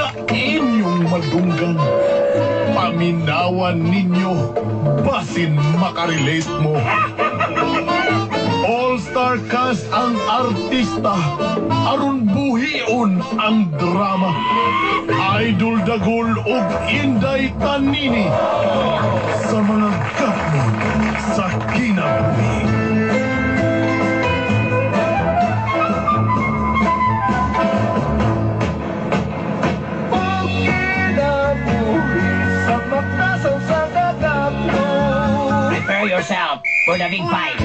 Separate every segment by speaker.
Speaker 1: sa inyong madunggan. Paminawan ninyo, basin makarelate mo. All-star cast ang artista, aron buhion ang drama. Idol Dagol ug Inday Tanini sa mga kapnon sa kinabuhi.
Speaker 2: Prepare yourself for the big fight.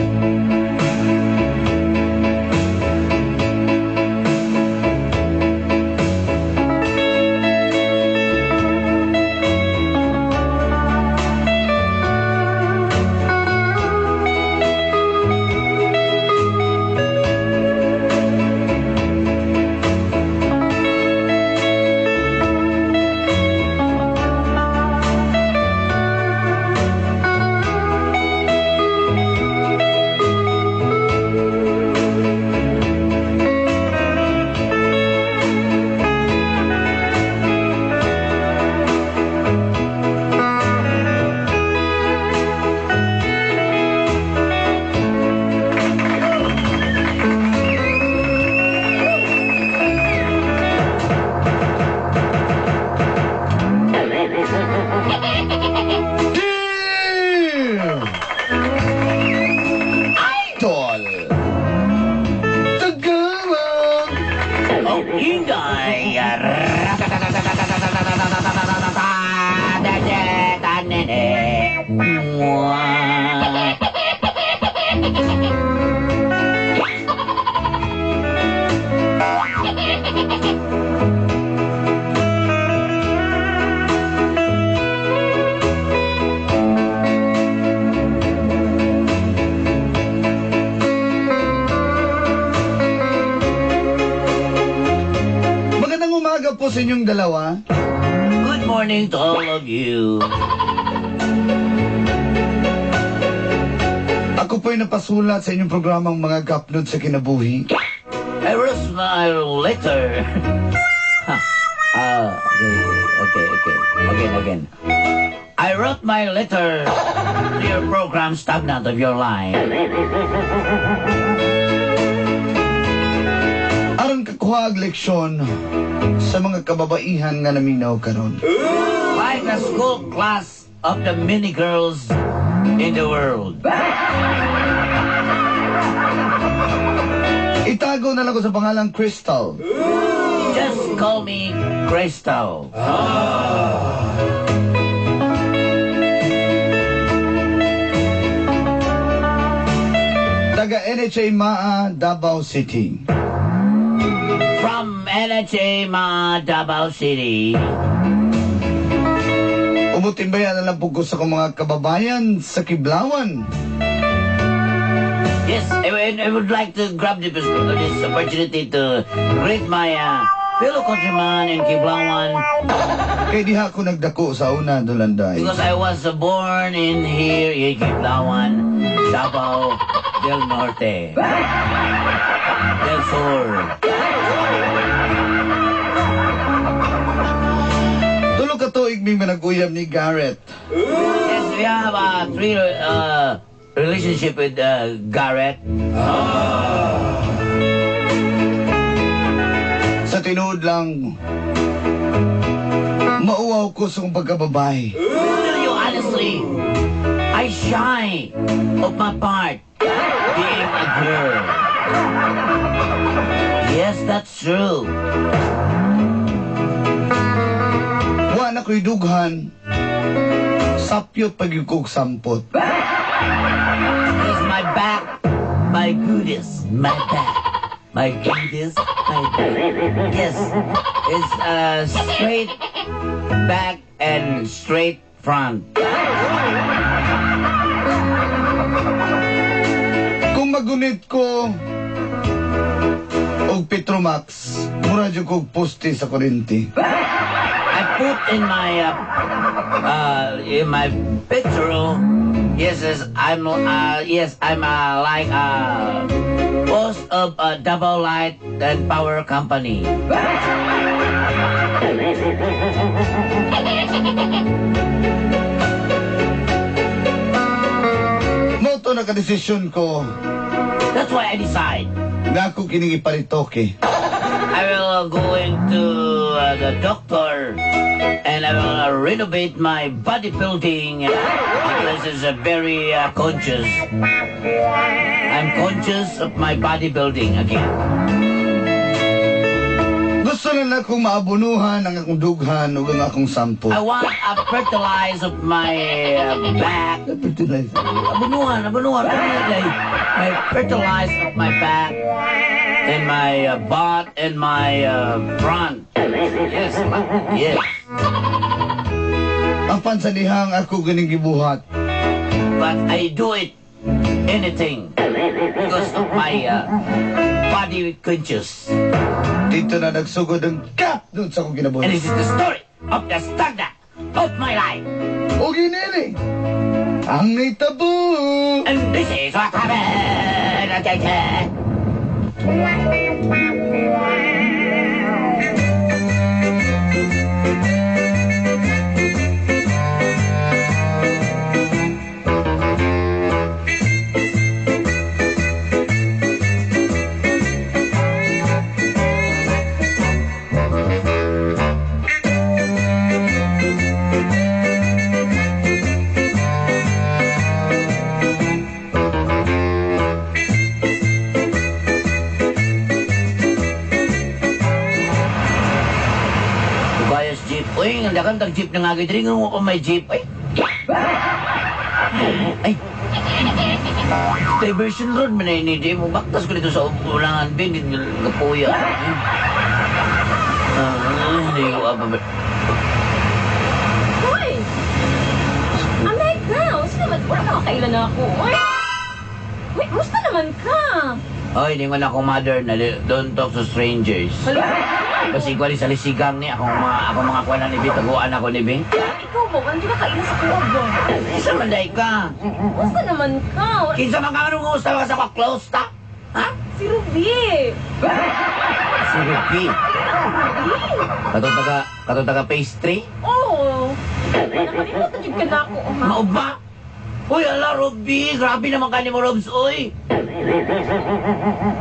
Speaker 3: Po sa inyong dalawa.
Speaker 2: Good morning to all of you.
Speaker 3: Ako po'y napasulat sa inyong programang mga kapnod sa kinabuhi.
Speaker 2: I wrote my letter. Okay. Again. I wrote my letter to your program, Stagnant of Your Line.
Speaker 3: Aron kakuha leksyon sa mga kababaihan nga naminaw karon.
Speaker 2: Like a school class of the many girls in the world.
Speaker 3: Itago na lang ko sa pangalang Crystal.
Speaker 2: Just call me Crystal.
Speaker 3: Taga NHA Maa, Davao City.
Speaker 2: From NHA Davao City.
Speaker 3: Umutimbayan na lang po ko sa kong mga kababayan sa Kiblawan.
Speaker 2: Yes, I would like to grab this opportunity to greet my fellow countrymen in Kiblawan.
Speaker 3: Kaya diha ako nagdako sa una, Dolanday.
Speaker 2: Because I was born in here in Kiblawan, Davao del Norte. Del Sur.
Speaker 3: Tulo ka tuig may manag-uyab ni Garrett.
Speaker 2: Yes, we have a relationship with Garrett.
Speaker 3: Sa tinuod lang, mauwaw ko sa kong pagkababae.
Speaker 2: Tell you honestly, I shy of my part being a girl. Yes, that's true.
Speaker 3: Wa na ko'y dughan, sapyot pag-yukog sampot.
Speaker 2: It's my back, my goodies, my back. My goodies, my back. Yes, it's straight back and straight front.
Speaker 3: Kung magunit ko og Petromax, mura dyan kong poste sa kurente.
Speaker 2: I put in my picture. Yes, I'm like boss of a double light and power company.
Speaker 3: Moto na kadesisyon ko
Speaker 2: That's why I decide.
Speaker 3: nga ako kining iparitoke.
Speaker 2: I will go into the doctor and I will renovate my bodybuilding because it's a very conscious. I'm conscious of my bodybuilding again.
Speaker 3: Gusto na akong maabunuhan ang akong dughan ug ang akong sampo.
Speaker 2: I want a fertilize of my back. Abunuhan. My fertilize of my back and my butt and my front. Yes, yes.
Speaker 3: Apan sa dihang ako ganing gibuhat.
Speaker 2: But I do it anything because of my body conscious.
Speaker 3: Dito na nagsugod ang kap doon sa akong
Speaker 2: And
Speaker 3: kinabuhi.
Speaker 2: this is the story of the standard of my life.
Speaker 3: O ginili, ang naitabo.
Speaker 2: And this is what happened. Bayas jeep. Uy, ang dakan tag jeep na nga gid rin ko may jeep. Ay. Ay. Diversion road man ni di mo baktas ko dito sa ulangan bin kapuya. Hindi ko apa.
Speaker 4: Hoy! Amay ka! Usa naman, wala ka makailan na ako. Uy! Uy, musta naman ka?
Speaker 2: Oy, di ko na akong mother na don't talk to strangers.
Speaker 4: Hala,
Speaker 2: Kasi ko sa lisigang ni akong mga kuwan ni bitaguan ako ni Bing.
Speaker 4: ikaw mo, ano ka kailan sa kuwag ba?
Speaker 2: Isa man day ka.
Speaker 4: Musta naman ka?
Speaker 2: Kinsa man ka anong gusto ka sa close ta? Ha?
Speaker 4: Si Ruby!
Speaker 2: Si Ruby. Katong taga pastry?
Speaker 4: Oo! Nakalimutan yung ka na ako, ha?
Speaker 2: Maugma? Uy, ala, Robby. Grabe naman ka ni mo, Robs, uy.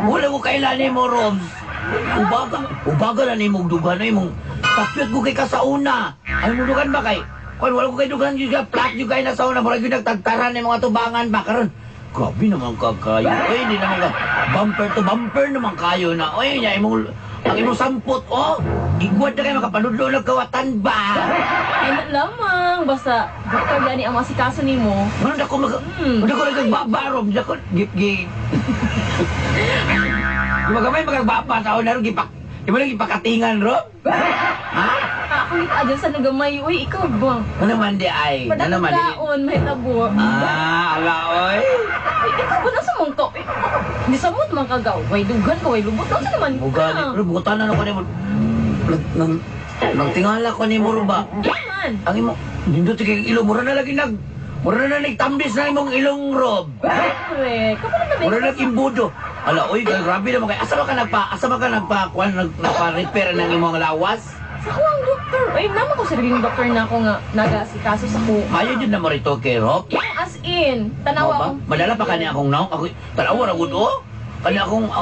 Speaker 2: Wala ko kailan ni mo, Robs. Ubaga na ni mong dugan na mong tapyot ko kay ka sa una. Ay mo dugan ba kay? Kung wala ko kay dugan yung plat yung kay na sa una. Marag yung nagtagtaran ng mga tubangan ba karon. Grabe naman ka kayo. Uy, hindi naman ka. Bumper to bumper naman kayo na. Uy, ang imong sampot, oh. Igwad na kayo makapanudlo ng kawatan ba?
Speaker 4: Ay, lamang. Basta, doktor gani ang masikaso ni mo.
Speaker 2: Ano ko nagbabarom. Dako, gip. Magamay magagbapa sa una ro gipak. Di mo lang gipakatingan ro? Ha?
Speaker 4: Ako dyan sa nagamay. Uy, ikaw ba?
Speaker 2: Ano man di ay? Ano man di?
Speaker 4: Padagdaon, mahitabo.
Speaker 2: Ala oy.
Speaker 4: Ay, ikaw ba nasa mong to? Hindi sa mood man kagaw. Way dugan ka, way lubot. Ano naman ka?
Speaker 2: Bugan, pero butan na ko ni mo. Nagtingala ko ni mo ro ba?
Speaker 4: Yaman.
Speaker 2: Ang imo, nindot kay ilo mura na lagi mura na nagtambis na imong ilong rob.
Speaker 4: Pre, kapag na
Speaker 2: Mura na imbudo. Ala oy, grabe naman kay. Asa ba ka nagpa-repair ng imong lawas?
Speaker 4: Sa ko ang doktor. Ay, naman ko sariling doktor na ako nga nagasikaso sa ko.
Speaker 2: Mayo jud na mo rito kay Rob.
Speaker 4: As in, tanawa ko.
Speaker 2: Madala pa kani akong naong ako tanawa ra gud oh. Kani akong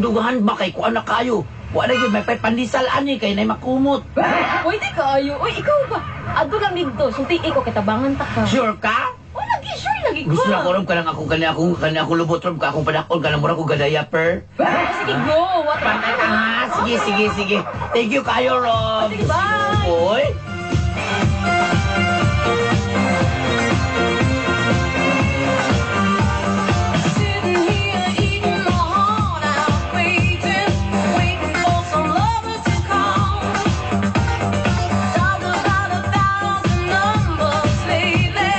Speaker 2: dugahan ba kay kuan na kayo. Wala gyud may pandisal ani kay nay makumot.
Speaker 4: Uy, di kayo. Uy, ikaw ba? Ado lang dito. Sulti ko kitabangan ta ka.
Speaker 2: Sure ka?
Speaker 4: Oh, lagi sure lagi ko.
Speaker 2: Gusto na ko ron kanang akong lubot ron ka akong padakon kanang mura ko gadaya per.
Speaker 4: Sige, go. What?
Speaker 2: Pantay ka nga. Sige. Thank you kayo, Rob.
Speaker 4: Sige, bye.
Speaker 2: Oy.
Speaker 5: Sitting here eating my heart out, waiting for some lovers to come. Dialed about 1,000 numbers lately,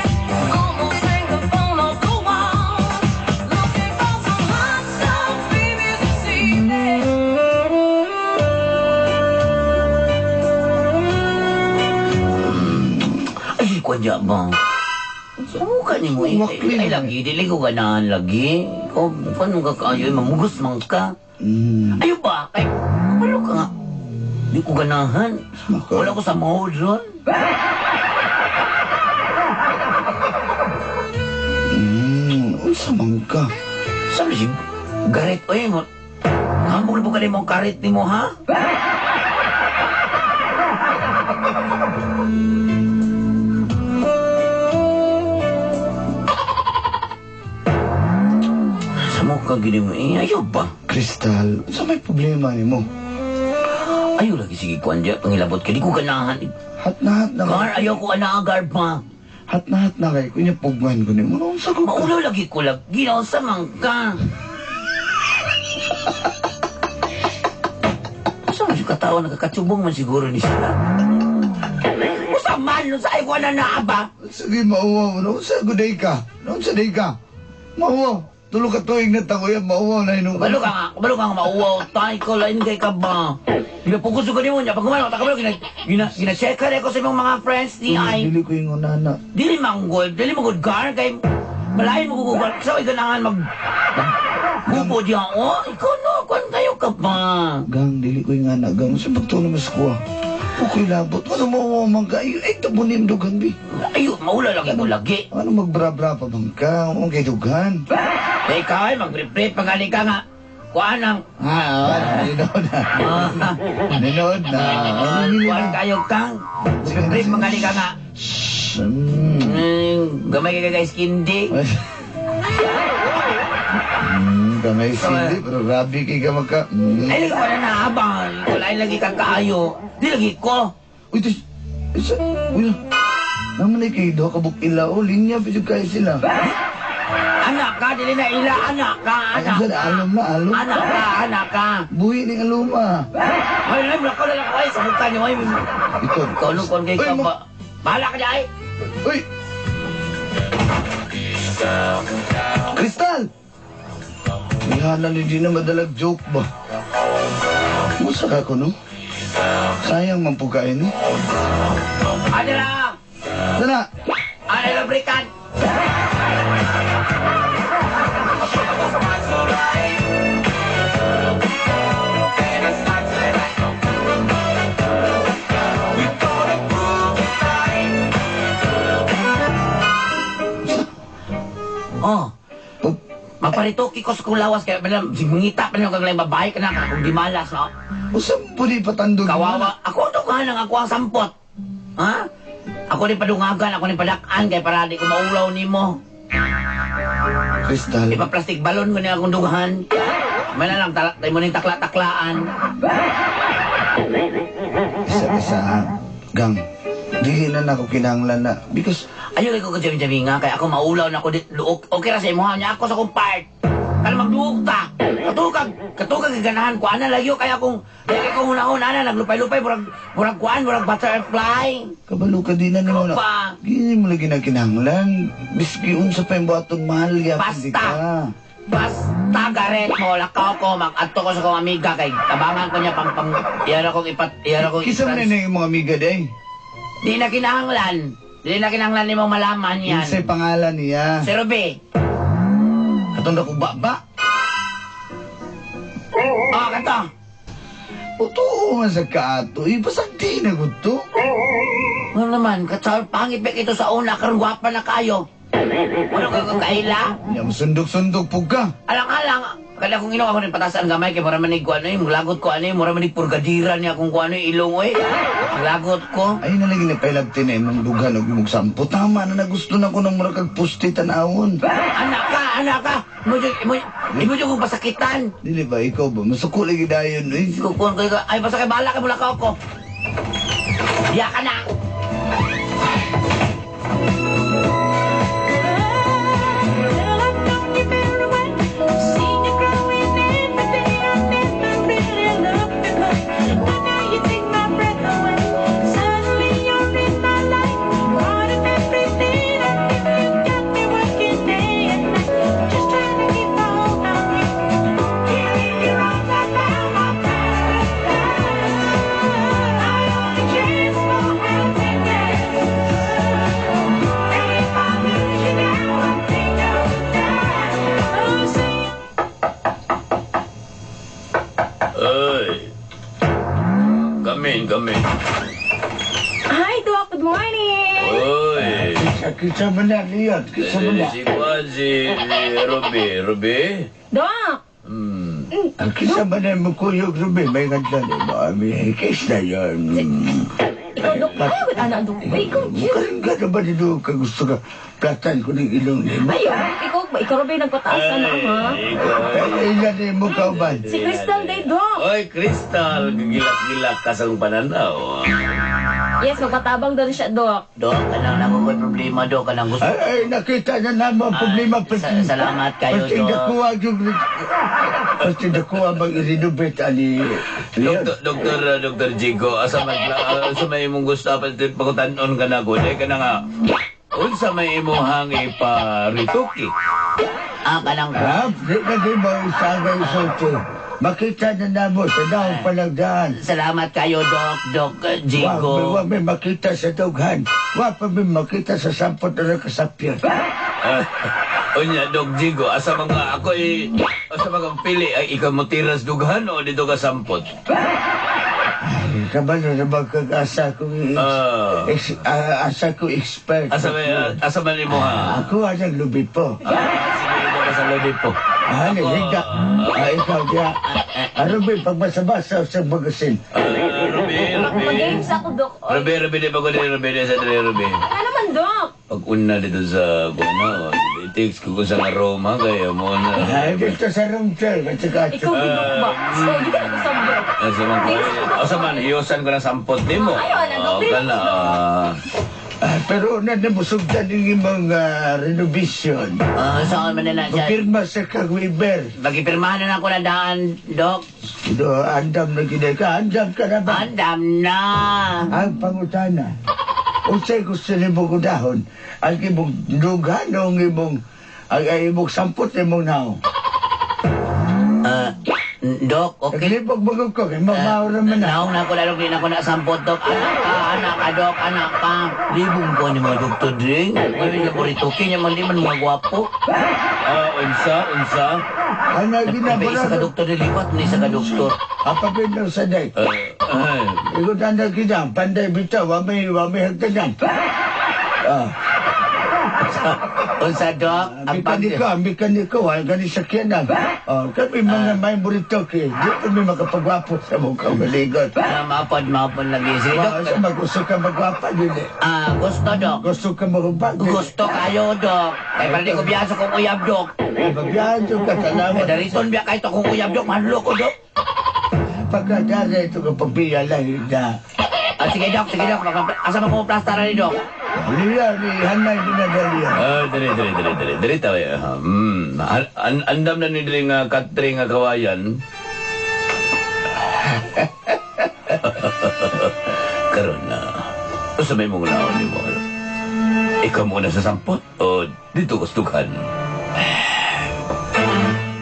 Speaker 5: almost hang the phone off the wall. Looking for some hot stuff, baby, this evening.
Speaker 2: Ay, kwadya ba? Subukan ni mo ay lagi, dili ko ganahan lagi. O, paano ka kaayo, mamugos man ka. Ayo ba? Kay, paano ka nga? Di ko ganahan.
Speaker 3: Maka-
Speaker 2: Wala ko sa mode ron.
Speaker 3: Unsa man ka?
Speaker 2: Sabi si Garet, oy mo. Hambog na po ka mong karit ni mo, ha? Sa mo ka gini mo, ayaw ba?
Speaker 3: Crystal, sa may problema ni mo?
Speaker 2: Ayaw lagi sige ko andya, pangilabot ka, di ko ganahan.
Speaker 3: Hat na
Speaker 2: Gar,
Speaker 3: kay.
Speaker 2: ayaw ko anaagar pa.
Speaker 3: Hat na kay. Kunya pugman ko ni mo. Unsa ko ka?
Speaker 2: Maulaw lagi ko lang, ginaw sa mangka. Sa mo siya katao, nakakatsubong man siguro ni sila. Usa man, no sa ay ko na naaba.
Speaker 3: Sige, mauwaw. Unsa guday ka? Unsa day ka? Mauwaw. Tulo ka tuig na tagoyan, mauwaw na inong.
Speaker 2: Kabalo ka nga mauwaw, tay ko, lain kay ka ba? Pinapukuso ko niyo niya, pag kumano, takabalo, gina-check ka rin ako sa imong mga friends ni ay.
Speaker 3: Dili ko yung unana.
Speaker 2: Dili manggol, gar, kay malayo mo gugugal. Sa ay ganangan gupo diyan, oh, ikaw no, kung kayo ka ba?
Speaker 3: Gang, dili ko yung anak. Gang, sa magtulo mas kuha. Okay labot. Ano mauwaw man ka? Ay, tabunin dugan, bi.
Speaker 2: Ayo, maula lagi ko lagi.
Speaker 3: Ano magbra-bra pa bang ka? Ano kay dugan?
Speaker 2: Kay ikaw ay mag-replay, pagaling ka nga. Kuhaan ang,
Speaker 3: Ninood na. Ninood na.
Speaker 2: kuhaan kayo kang. Replay, pagaling ka nga. Gamay ka guys, kindi.
Speaker 3: Kamay sili, pero grabe kay ka magka.
Speaker 2: Ay, lagi ko na naabang. Wala lagi ka kaayo. Di lagi ko.
Speaker 3: Uy, ito, isa, uy, naman ay kayo daw, kabuk ilaw, linya, pero kayo sila.
Speaker 2: Anak ka, dili na ila, anak ka,
Speaker 3: Ay,
Speaker 2: anak
Speaker 3: sa
Speaker 2: ka.
Speaker 3: alam na, alam.
Speaker 2: Anak ka.
Speaker 3: Buhi ni aluma.
Speaker 2: Ay, ay, ko na lang ko ay, sa mukha niyo, ay.
Speaker 3: Ito.
Speaker 2: Ikaw nung kung kay
Speaker 3: Uy,
Speaker 2: ka
Speaker 3: ma-
Speaker 2: ba. Bahala ka dyan, ay.
Speaker 3: Uy! Kristal! Ihana ni di na madalag joke ba? Musa ka ko, no? Sayang man po kain, no?
Speaker 2: Ano lang?
Speaker 3: Tara!
Speaker 2: Ano lang, brikan? Oh,
Speaker 3: Pag,
Speaker 2: magparitoki ko sa kulawas kaya mangita pa niyo kag babae ka na kung di malas, no?
Speaker 3: usap po di patandog.
Speaker 2: Kawawa. Ako dugahan ang ako ang sampot. Ha? Ako ni padungagan, ako ni padakan kay para di ko maulaw nimo.
Speaker 3: Kristal,
Speaker 2: Ipa-plastic balon ko niya akong dugahan. May na lang, tayo mo ning takla-taklaan.
Speaker 3: isa-isa. Gang, di na ako kinanglan na. Because,
Speaker 2: Ayaw ko ka-jabi-jabi nga, kaya ako maulaw na ako luok. Okay ra sa imo, niya ako sa kong part. Kaya magluok ta. Katukag gaganahan ko. Ana lagyo, kaya kung hunahuna na, naglupay-lupay, murag kuan, murag butterfly.
Speaker 3: kabalo ka din na ni mo na.
Speaker 2: Pa.
Speaker 3: Gini mo lagi na kinanglan. Biski unsa pa yung buhaton mahal ya.
Speaker 2: Basta. Basta garet mo, lakaw ko, mag-ato ko sa kong amiga, kay tabangan ko niya pang iyan akong
Speaker 3: Kisa mo na yung mga amiga day.
Speaker 2: Di na kinahanglan. Di na kinahanglan ni mong malaman yan.
Speaker 3: Kinsay pangalan niya.
Speaker 2: Si Ruby.
Speaker 3: Katong ko ba?
Speaker 2: Oh, kato.
Speaker 3: Totoo man sa kaato. Ibasag di na gusto.
Speaker 2: Ano naman, katsal, pangit ba ito sa una, karong gwapa na kayo. Ano ka kakaila?
Speaker 3: Yan, sundok-sundok po ka.
Speaker 2: Alang-alang, kada kong ilong ako rin patasan gamay, kaya mura manig ko ano yung lagot ko ano yung mura manig purgadira niya kung ano yung ilong eh. Lagot ko.
Speaker 3: Ay, nalagi na pailabti na imong dugan o imong sampo. Tama na nagusto na ko ng mura kag pusti tanawon.
Speaker 2: Anak ka! Imo kong pasakitan.
Speaker 3: Dili ba, ikaw ba? Masuko lagi dayon.
Speaker 2: Kukun ko, ay basta kay bahala ka mula ka ako. Diya ka na!
Speaker 4: Hi, Doc. Good morning.
Speaker 6: Uy,
Speaker 3: Kita mo na, Leon. Kita mo na.
Speaker 6: si Juan, si Ruby. Ruby?
Speaker 4: Doc.
Speaker 3: Ang kita mo na mo kuyog, Ruby. May ganda na mo. May case na yun.
Speaker 4: Ikaw, Doc. Ay, wait, anak, Doc. Ikaw,
Speaker 3: Mukhang ka na ba dito ka gusto ka platan ko ng ilong niya?
Speaker 4: Ayun, ikaw rin nagpataas ka na, ha?
Speaker 3: Ay, ilan na mo kauban.
Speaker 4: Si Crystal Day, Doc.
Speaker 6: Oy, Crystal, gilak-gilak ka sa pananaw.
Speaker 4: Yes, magpatabang doon siya, Doc.
Speaker 2: Dok, kanang nakuha problema, Dok. Kanang gusto.
Speaker 3: Ay, nakita na naman ang problema.
Speaker 2: Salamat kayo,
Speaker 3: Pati
Speaker 2: Dok.
Speaker 3: nakuha yung... Pati nakuha bang i-renovate ani... Leon.
Speaker 6: Dr. Jigo, asa may imong gusto pagkutanon ka na ko, ka na nga. Unsa may imong hangi pa rituki?
Speaker 2: Kanang
Speaker 3: Ha? Di na di mo isagay sulti. Makita na namo sa daong palagdaan.
Speaker 2: Salamat kayo, Doc Jigo.
Speaker 3: Wag may makita sa dughan. Wag pa may makita sa sampot na kasapyan.
Speaker 6: Unya, Dok Jigo, asa mga pili ay ikaw mo tiras dughan o dito ka sampot?
Speaker 3: Kabalo na magkag-asa ko asa ko expert.
Speaker 6: Asa man imo ha?
Speaker 3: Ako ang lubi po.
Speaker 6: Sige ka sa lodi po.
Speaker 3: Naliga. Ikaw diya. Ruby, pagbasa-basa sa magasin.
Speaker 6: Ruby.
Speaker 4: Mag-games ako, Doc. Oy,
Speaker 6: Ruby, di ba ko din Ruby sa dali, Ruby?
Speaker 4: ano naman, Doc?
Speaker 6: Pag una dito sa Guna, i-text ko sa aroma, kaya mo na.
Speaker 3: Ay, dito sa room chair. At saka,
Speaker 4: Ikaw, Doc ba? So, di ka nag-usap, Doc.
Speaker 6: Asa man ko, asa man, iusan ko na sampot di mo.
Speaker 4: Ayaw, Doc.
Speaker 6: Ka na.
Speaker 3: pero nabusugdan yung imong renovation.
Speaker 2: Saan man na siya?
Speaker 3: Pagpirma sa kag-Weber.
Speaker 2: Magipirmahan na ako na daan, Doc.
Speaker 3: Ito, andam na ginay ka. Andam ka na ba?
Speaker 2: Andam na.
Speaker 3: Ang pangutana. Unsay gusto ni mong udahon? Ang imong dugan o ang imong sampot imong naong?
Speaker 2: Doc, okay.
Speaker 3: Naglibog mo ko, kay mamaw naman na.
Speaker 2: Naong na ako lalong din ako na sampot, Doc. Anak ka, Doc, anak ka. Libong ko ni mga Dr. Dring. Ngayon yung buritukin niya, mali man mga gwapo.
Speaker 6: Unsa?
Speaker 3: Ang
Speaker 2: Iba isa ka,
Speaker 3: ginabara.
Speaker 2: Dr. Dilipat, ni isa ka, Dr.
Speaker 3: Apapin ng saday. Ikot anda kita, panday bitaw, wamay hagtagan.
Speaker 2: Unsa, Doc? Ang
Speaker 3: Mekaniko, ay gani sakyanan. Kami mga may burito di kami makapagwapo sa mukha maligot.
Speaker 2: Mapod lagi. Sige, Doc.
Speaker 3: Sa magusto ka magwapa din eh.
Speaker 2: Gusto, Doc.
Speaker 3: Gusto ka magubag.
Speaker 2: Gusto kayo, Doc. Kaya pala di ko biyaso kong uyab, Doc.
Speaker 3: Babiyahan yung katalawan.
Speaker 2: Dariton biya kayo kong uyab, Doc. Mahalo ko, Doc.
Speaker 3: Pagkadara ito ka pabiyalahin na.
Speaker 2: Sige, Doc. Asa mo kong plastara ni Doc?
Speaker 3: Liya, ni Hanay dinadalian.
Speaker 6: Dali tayo. Andam na ni Dring Katri nga kawayan. Karon na. Sa may mong naon ni mo. Ikaw muna sa sampot o dito gustukan.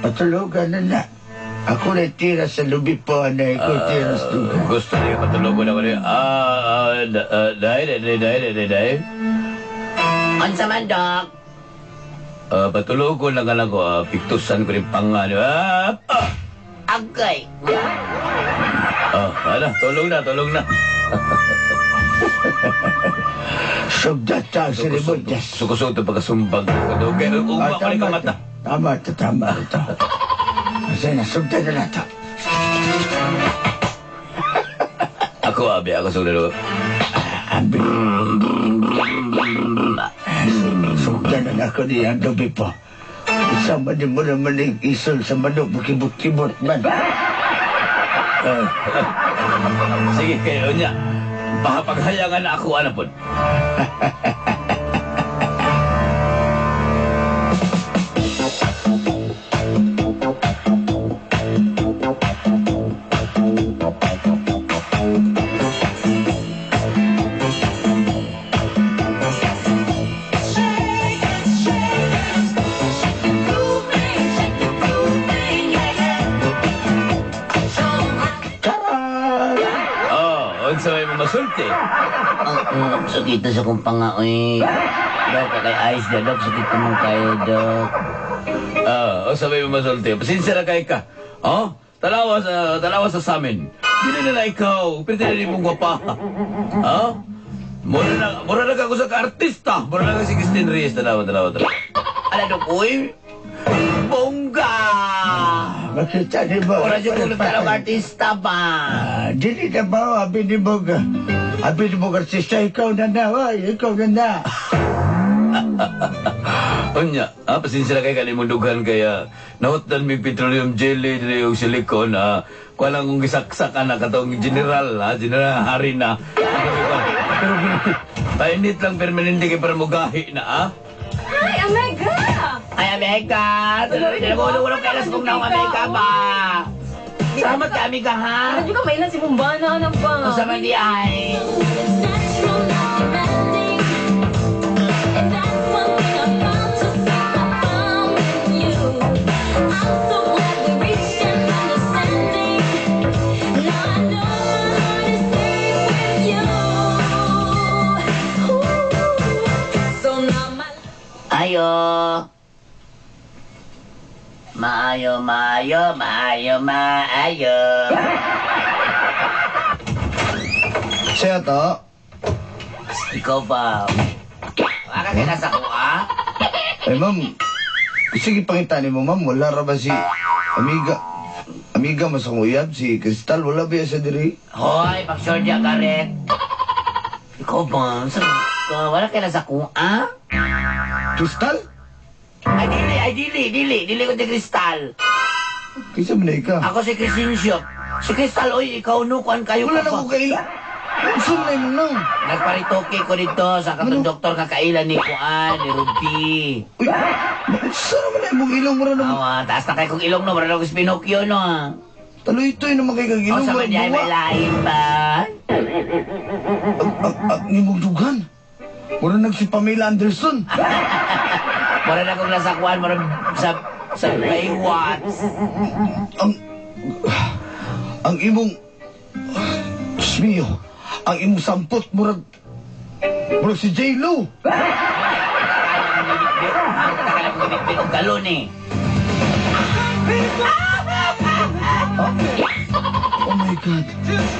Speaker 3: Patulugan na. Ako na tira sa lubi po, anay ko tira sa lubi.
Speaker 6: Gusto niya patulugan ako niya. Dahil.
Speaker 2: Unsa man, Doc?
Speaker 6: Patulugan lang ka lang ko. Piktusan ko rin pangan.
Speaker 2: Agay.
Speaker 6: Tulog na.
Speaker 3: Sugdata sa limudyas.
Speaker 6: Sukusog ito pagkasumbag. Kaya umba ka rin ka mata.
Speaker 3: Tama ito. Kasi nasugda na nato.
Speaker 6: Ako sugda.
Speaker 3: Abi. Sugda na ako niya ang lubi po. Isama din mo naman yung isol sa manok, bukibot-kibot man.
Speaker 6: Sige, kayo niya. Paghayangan na ako, ano po? Unsa may mamasulti?
Speaker 2: Sakit na sa kong pangaoy. Dok, kay ayos na, Dok. Sakit na mong kayo, Dok.
Speaker 6: Unsa may mamasulti? Pasinsya na kay ka. Talawa sa samin. Dili na na ikaw. Pero dili mong gwapa. Ha? Mura na ako sa ka-artista. Mura na ka si Christine Reyes. Tanawa.
Speaker 2: Ala do uy. Bongga!
Speaker 3: Makita di ba?
Speaker 2: Ora jud ko talog artista ba.
Speaker 3: Dili na ba? Abi di mo artista. Ikaw na na, oy. Ikaw na na.
Speaker 6: Unya, pasensya na kayo kalimundugan kaya nahutan may petroleum jelly dili yung silikon kuha lang kung gisaksak na katong general general hari na. Pero painit lang permanente kay para mugahi na
Speaker 4: Hi, Omega!
Speaker 2: Ay, Amerika! Wala kailas kong naong Amerika ba? Salamat ka, Amiga, ha?
Speaker 4: Ano ka mainlan si Mumbana na ba?
Speaker 2: Kung sa mandi ay... Ayo. Maayo.
Speaker 3: Siya to?
Speaker 2: Ikaw ba? Wala ka nasa kuha?
Speaker 3: Eh, ma'am. Sige, pangitani mo, ma'am. Wala ra ba si Amiga mas akong uyab, si Crystal. Wala ba yan sa diri?
Speaker 2: Hoy, pag-shortya ka rin. Ikaw ba? Saan ka? Wala ka nasa kuha?
Speaker 3: Crystal?
Speaker 2: Ay, dili ko si Crystal.
Speaker 3: Kisa mo na ikaw?
Speaker 2: Ako si Crescencio. Si Crystal, oy, ikaw nukuan kayo
Speaker 3: Wala
Speaker 2: ka
Speaker 3: na
Speaker 2: ba?
Speaker 3: ko kaila. Saan na mo nang?
Speaker 2: Nagparitoke ko dito sa katong doktor kakailan ni Kuan, ni Ruby.
Speaker 3: Uy, saan naman na mong ilong mo na naman?
Speaker 2: Awa, taas na kayo kong ilong no, marunong ko si Pinocchio no.
Speaker 3: Taloy-toy naman kayo kag
Speaker 2: O
Speaker 3: ilong
Speaker 2: sa
Speaker 3: mo.
Speaker 2: man may lain ba?
Speaker 3: Ang imong dugan. Mura nag si Pamela Anderson.
Speaker 2: Mara na kong nasa Kuan, mara sa Baywatch.
Speaker 3: Ang imong... Diyos mio. Ang imong sampot, murag si J-Lo.
Speaker 2: Ang bibit og galon eh.
Speaker 3: Oh my God.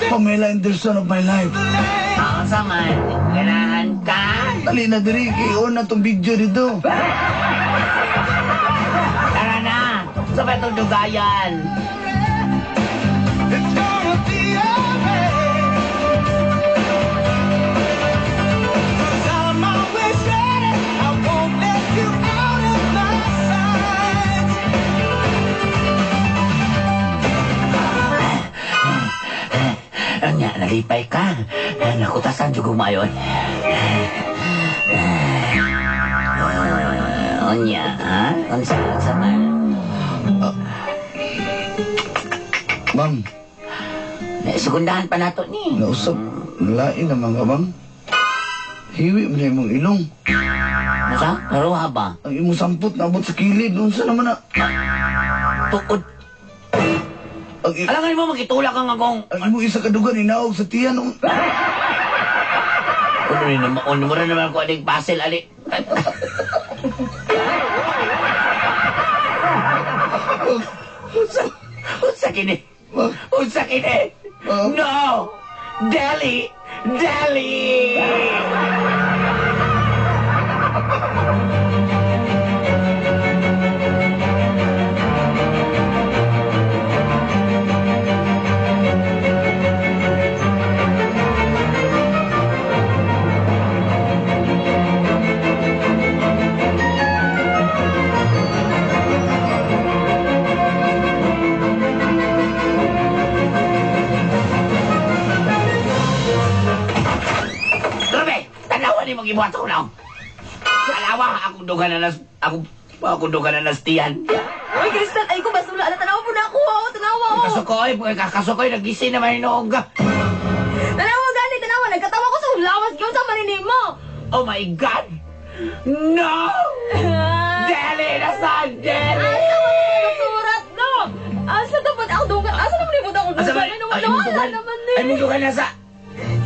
Speaker 3: Pamela Anderson of my life.
Speaker 2: Ako sa man, ganahan ka.
Speaker 3: Dali na diri, i-on na tong video dito.
Speaker 2: Tara na, sa ba itong dugayan? Anya, nalipay ka. Nakutasan jugong mayon. Anya, ha? Unsa sa man?
Speaker 3: Ma'am,
Speaker 2: Sugundahan pa nato ni.
Speaker 3: nausap. Nalain naman ka, ma'am. Hiwi mo na imong ilong.
Speaker 2: Masa? Naruha ba?
Speaker 3: Ang imong sampot naabot sa kilid. Unsa naman na?
Speaker 2: Tukod. Alam nga mo, magitulak kang agong.
Speaker 3: Ang imong isa kadugan, inaog sa tiyan.
Speaker 2: Ano mo rin naman ko aling pasel, ali. Unsa kini? Unsa kini? No! Deli! Grabe! Tanawan ni mong ibuhat ko na. Alawa, akong dugan na nas tiyan.
Speaker 4: Uy, Crystal, ay ko basula. Tanawa po na ako. Tanawa ko.
Speaker 2: Kasukoy, nagising naman yung noong.
Speaker 4: Tanawa gani, tanawa. Nagkatawa ko sa hulawas. Gawin sa maninig mo.
Speaker 2: Oh my God! No! Deli! Nasaan? Deli!
Speaker 4: Asa mo yung surat, no? Asa dapat ako dugan? Asa naman yung ako
Speaker 2: Asa
Speaker 4: dugan?
Speaker 2: ba?
Speaker 4: Ano
Speaker 2: Ay,
Speaker 4: naman?
Speaker 2: mong
Speaker 4: Wala
Speaker 2: dugan.
Speaker 4: naman
Speaker 2: Ay, mong dugan nasa...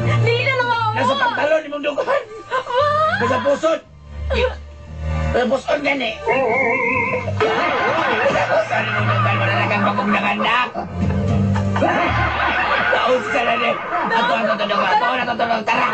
Speaker 4: Hindi na lang ako.
Speaker 2: Nasa pantalon ni mong dugan. Nasa pusod. Nasa pusod gani. Nasa pusod ni mong dugan. Wala na kang bagong nanganak. Tara!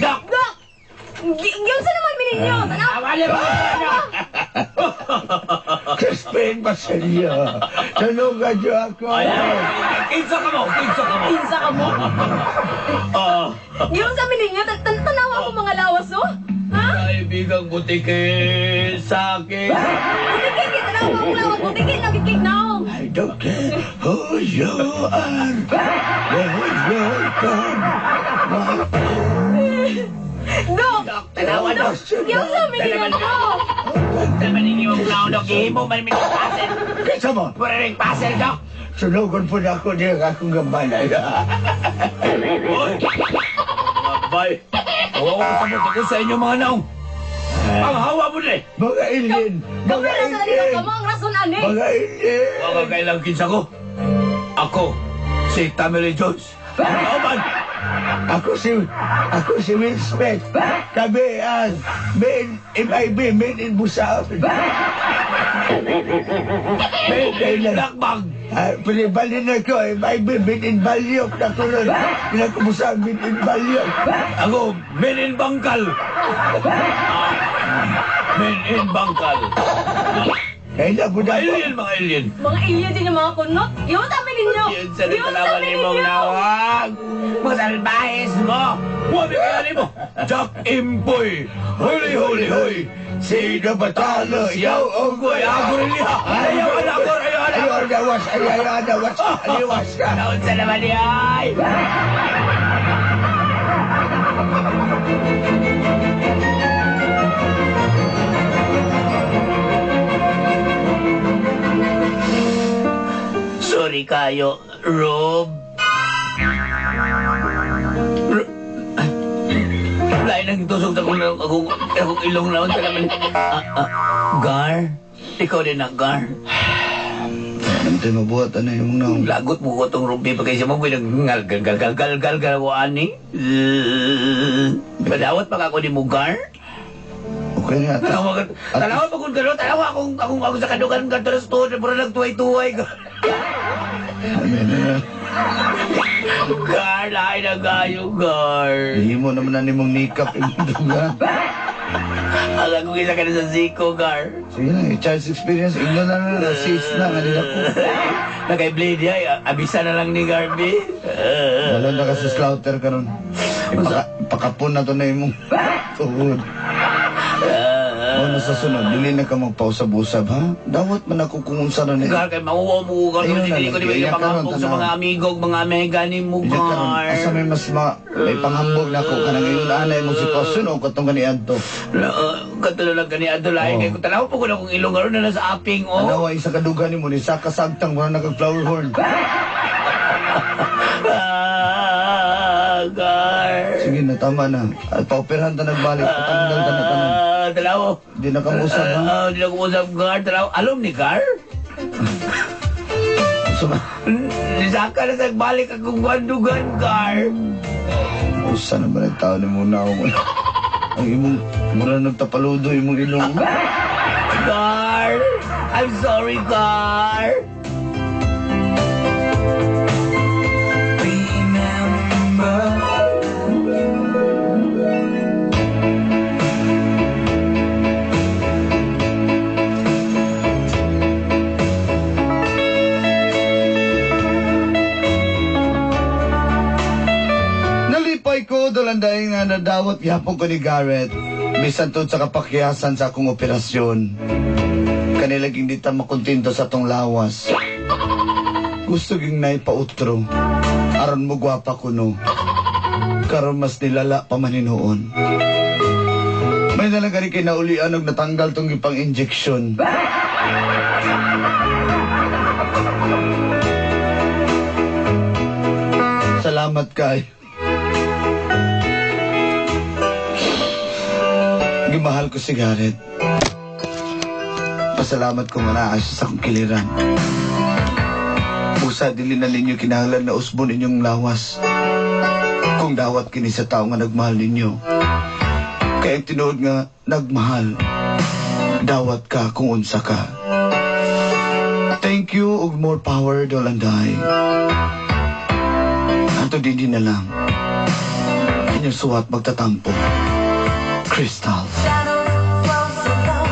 Speaker 2: Dok!
Speaker 4: Dok! Gyud sa naman bininyo? Tanaw!
Speaker 2: Awali mo!
Speaker 3: Crispin Basilio. Tanugan niyo ako.
Speaker 6: Kinsa ka mo! Kinsa ka mo!
Speaker 4: Pinsa ka mo? Gyud sa bininyo? Tanawa ko mga lawas, no? Ha?
Speaker 6: Kaibigang butike sa akin.
Speaker 4: Butikin, tanawa ko lawas. Butikin, nagkikig now.
Speaker 3: I don't care who you are. Where you're from.
Speaker 4: Dok!
Speaker 2: Tanawa, Dok!
Speaker 4: Gyud sa bininyo ko!
Speaker 2: Naman ninyo ang naon, Dok. Ihimo man min ang pasel.
Speaker 3: Kaya mo,
Speaker 2: Pura rin pasel, Dok.
Speaker 3: sunugan po na ako niya akong gambalay.
Speaker 6: Abay! Kawawa ko sa mo sa inyo mga naong. Ang hawa mo na eh!
Speaker 3: Mga alien!
Speaker 4: Kami
Speaker 3: Mga
Speaker 4: na sa nalito
Speaker 3: alien!
Speaker 4: ka mo ang rason, ani.
Speaker 3: Mga alien!
Speaker 6: Mga kailang kinsa ko. Ako, si Tamily Jones. Kauban!
Speaker 3: Ako si Will Smith. Kami ang MIB, made in Busaon.
Speaker 6: Lakbag!
Speaker 3: Pinibalin na ko, MIB, made in Balyok. Nakulod, pinakubusahan, made in Balyok.
Speaker 6: Ako, men in Bangkal. Men in Bangkal.
Speaker 3: Kaya na po na po.
Speaker 6: Alien, mga alien.
Speaker 4: Mga alien din yung mga kunot. Gyud sa bininyo!
Speaker 2: Yun sa nagtalawan ni mong nawag. Mga salbahes mo.
Speaker 6: Huwag kaya mo. Jack Impoy. Huli, huli, huli.
Speaker 3: Sino ba talo?
Speaker 6: Siyaw, unggoy, agor niya. Ayaw, agor, ayaw,
Speaker 3: Ayaw, anawas, aliwas ka.
Speaker 2: Naon sa naman yan. Sorry kayo, Rob. Lain ang tusok sa akong ilong naon sa naman. Gar? Ikaw din na, Gar.
Speaker 3: Nanti mabuhat ano yung nang...
Speaker 2: Lagot mo ko itong rumpi pa kayo siya mo. Gal ko ani. Padawat pa ako ni mo, Gar.
Speaker 3: Okay nga.
Speaker 2: Tanawa pa kung gano'n. Tanawa ako sa kadugan ka. Tapos to, puro nagtuway-tuway. Gar, lain na gayo, Gar.
Speaker 3: Hindi mo naman na nimong nikap yung dugan.
Speaker 2: Alam ko isa ka na sa Zico, Gar.
Speaker 3: Sige na, child's experience. Igno na racist na. Kanina po.
Speaker 2: Nakay-blade ya. Abisa na lang ni Garby.
Speaker 3: Wala na ka sa slaughter ka nun. Pakapon na to na yung tuhod. O na sa sunod, dili na ka magpausab-usab, ha? Dawat man ako kung unsa na
Speaker 2: Gar, kay makuha mo, Gar.
Speaker 3: Ayun na,
Speaker 2: Hindi ko di
Speaker 3: iyak
Speaker 2: ba
Speaker 3: ka ron,
Speaker 2: pangambog sa
Speaker 3: tanaw.
Speaker 2: mga amigog, mga amegani mo, Gar.
Speaker 3: Asa may mas may panghambog na ako ka na ngayon anay mo sitwasyon o katong ganiyan to.
Speaker 2: Katulo lang kani adulay kay kung tanaw po ko na kung ilong aron na sa aping
Speaker 3: Ano ay isa kadugan ni mo ni sa kasagtang wala nagag-flower horn.
Speaker 2: Gar.
Speaker 3: Sige na, tama na. At paoperahan ta nagbalik. Patanggal ta na tanan.
Speaker 2: Tanaw.
Speaker 3: Di na ka musab, ha?
Speaker 2: Di na ko musab, Gar. Tanaw. Alom ni Gar?
Speaker 3: Suma.
Speaker 2: Nisaka na sa balik akong bandugan, Gar.
Speaker 3: Usa na ba nagtao ni muna ako? Ang imong mura nagtapaludo imong ilong.
Speaker 2: Gar. I'm sorry, Gar.
Speaker 3: Nalipay ko dolandaing nga nadawat yapon ko ni Garrett. Bisan tod sa kapakyasan sa akong operasyon. Kanilaging di ta makontento sa tong lawas. Gusto ging naipautro. Aron mo gwapa ko no. Karon mas nilala pa maninoon. May nalagari kay naulian og natanggal tong ipang injection. Salamat kay. Gimahal ko si Garrett. Pasalamat ko nga naayos sa akong kiliran. Busa dili na ninyo kinahanglan na usbon inyong lawas. Kung dawat kini sa tao nga nagmahal ninyo. Kaya ang tinuod nga nagmahal, dawat ka kung unsa ka. Thank you ug more power, Dolanday. Ato din na lang. Inyong suwat magtatampo. Crystal.
Speaker 5: Shadow